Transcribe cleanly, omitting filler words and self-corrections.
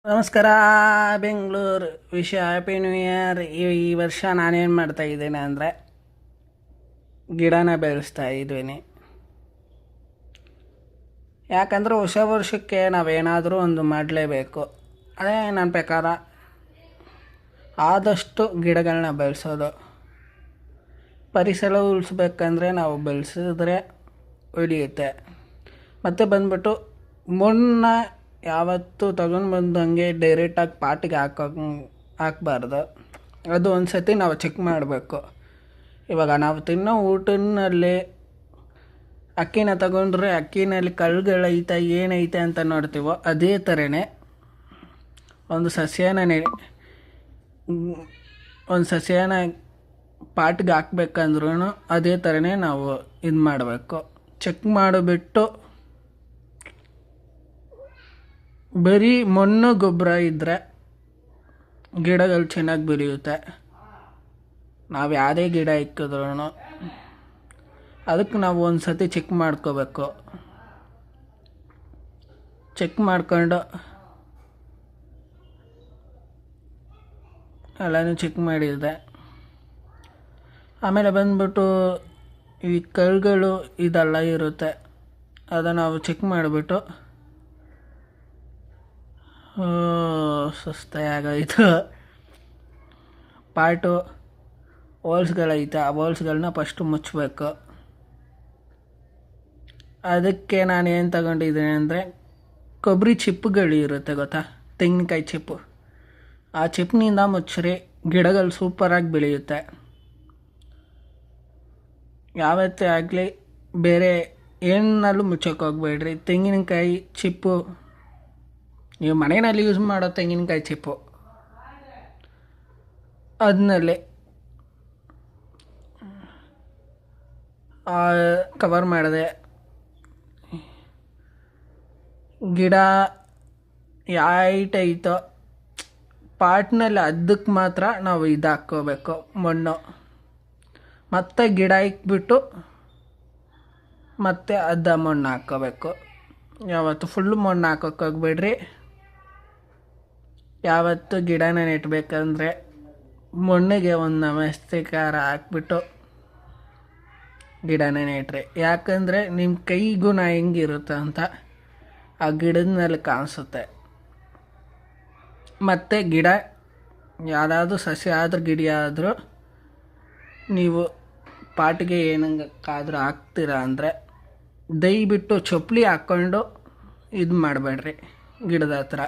ನಮಸ್ಕಾರ ಬೆಂಗಳೂರು ವಿಷಯ happy new year. ಈ ವರ್ಷ ನಾನೇನು ಮಾಡ್ತಾ ಇದ್ದೇನೆ ಅಂದರೆ ಗಿಡನ ಬೆಳೆಸ್ತಾ ಇದ್ದೀನಿ. ಯಾಕಂದರೆ ಹೊಸ ವರ್ಷಕ್ಕೆ ನಾವೇನಾದರೂ ಒಂದು ಮಾಡಲೇಬೇಕು. ಅದೇ ನನ್ನ ಪ್ರಕಾರ ಆದಷ್ಟು ಗಿಡಗಳನ್ನ ಬೆಳೆಸೋದು. ಪರಿಸರ ಉಳಿಸ್ಬೇಕಂದ್ರೆ ನಾವು ಬೆಳೆಸಿದ್ರೆ ಉಳಿಯುತ್ತೆ. ಮತ್ತು ಬಂದ್ಬಿಟ್ಟು ಮಣ್ಣನ್ನ ಯಾವತ್ತೂ ತಗೊಂಡು ಬಂದಂಗೆ ಡೈರೆಕ್ಟಾಗಿ ಪಾಟಿಗೆ ಹಾಕಬಾರ್ದು. ಅದು ಒಂದು ಸತಿ ನಾವು ಚೆಕ್ ಮಾಡಬೇಕು. ಇವಾಗ ನಾವು ತಿನ್ನೋ ಊಟದಲ್ಲಿ ಅಕ್ಕಿನ ತಗೊಂಡ್ರೆ ಅಕ್ಕಿನಲ್ಲಿ ಕಳ್ಳುಗಳೈತೆ ಏನೈತೆ ಅಂತ ನೋಡ್ತೀವೋ ಅದೇ ಥರನೇ ಒಂದು ಸಸ್ಯನ ಪಾಟ್ಗೆ ಹಾಕ್ಬೇಕಂದ್ರೂ ಅದೇ ಥರನೇ ನಾವು ಇದು ಮಾಡಬೇಕು. ಚೆಕ್ ಮಾಡಿಬಿಟ್ಟು ಬರೀ ಮಣ್ಣು ಗೊಬ್ಬರ ಇದ್ದರೆ ಗಿಡಗಳು ಚೆನ್ನಾಗಿ ಬೆಳೆಯುತ್ತೆ. ನಾವು ಯಾವುದೇ ಗಿಡ ಇಕ್ಕಿದ್ರೂ ಅದಕ್ಕೆ ನಾವು ಒಂದು ಸತಿ ಚೆಕ್ ಮಾಡ್ಕೋಬೇಕು. ಚೆಕ್ ಮಾಡ್ಕೊಂಡು ಎಲ್ಲನೂ ಚೆಕ್ ಮಾಡಿದೆ. ಆಮೇಲೆ ಬಂದ್ಬಿಟ್ಟು ಈ ಕಳ್ಳುಗಳು ಇದೆಲ್ಲ ಇರುತ್ತೆ, ಅದನ್ನು ನಾವು ಚೆಕ್ ಮಾಡಿಬಿಟ್ಟು ಸುಸ್ತಾಗೋಯ್ತು. ಪಾಟು ಹೋಲ್ಸ್ಗಳೈತೆ, ಆ ಹೋಲ್ಸ್ಗಳನ್ನ ಫಸ್ಟು ಮುಚ್ಚಬೇಕು. ಅದಕ್ಕೆ ನಾನು ಏನು ತಗೊಂಡಿದ್ದೀನಿ ಅಂದರೆ ಕೊಬ್ಬರಿ ಚಿಪ್ಪುಗಳು ಇರುತ್ತೆ ಗೊತ್ತಾ, ತೆಂಗಿನಕಾಯಿ ಚಿಪ್ಪು. ಆ ಚಿಪ್ಪಿನಿಂದ ಮುಚ್ಚ್ರಿ ಗಿಡಗಳು ಸೂಪರಾಗಿ ಬೆಳೆಯುತ್ತೆ. ಯಾವತ್ತೇ ಆಗಲಿ ಬೇರೆ ಏನಲ್ಲೂ ಮುಚ್ಚೋಕೆ ಹೋಗ್ಬೇಡ್ರಿ. ತೆಂಗಿನಕಾಯಿ ಚಿಪ್ಪು, ನೀವು ಮನೆಯಲ್ಲಿ ಯೂಸ್ ಮಾಡೋ ತೆಂಗಿನಕಾಯಿ ಚಿಪ್ಪು ಅದನ್ನಲ್ಲಿ ಕವರ್ ಮಾಡಿದೆ. ಗಿಡ ಹೈಟ್ ಐತೋ ಪಾಟ್ನಲ್ಲಿ ಅದಕ್ಕೆ ಮಾತ್ರ ನಾವು ಇದು ಹಾಕ್ಕೋಬೇಕು ಮಣ್ಣು. ಮತ್ತು ಗಿಡ ಇಕ್ಬಿಟ್ಟು ಮತ್ತೆ ಅರ್ಧ ಮಣ್ಣು ಹಾಕ್ಕೋಬೇಕು. ಯಾವತ್ತು ಫುಲ್ಲು ಮಣ್ಣು ಹಾಕೋಕೆ ಹೋಗ್ಬೇಡ್ರಿ. ಯಾವತ್ತು ಗಿಡನ ನೆಟ್ಟಬೇಕಂದ್ರೆ ಮಣ್ಣಿಗೆ ಒಂದು ನಮಸ್ಕಾರ ಹಾಕ್ಬಿಟ್ಟು ಗಿಡನ ನೆಟ್ರಿ. ಯಾಕಂದರೆ ನಿಮ್ಮ ಕೈ ಗುಣ ಹೆಂಗಿರುತ್ತೆ ಅಂತ ಆ ಗಿಡದ ಮೇಲೆ ಕಾಣಿಸುತ್ತೆ. ಮತ್ತು ಗಿಡ ಯಾವುದಾದ್ರೂ ಸಸ್ಯ ಆದರೂ ಗಿಡ ಆದರೂ ನೀವು ಪಾಟಿಗೆ ಏನಂಗಾದ್ರೂ ಹಾಕ್ತೀರಾ ಅಂದರೆ ದಯವಿಟ್ಟು ಚಪ್ಪಲಿ ಹಾಕ್ಕೊಂಡು ಇದು ಮಾಡಬೇಡ್ರಿ ಗಿಡದ ಹತ್ರ.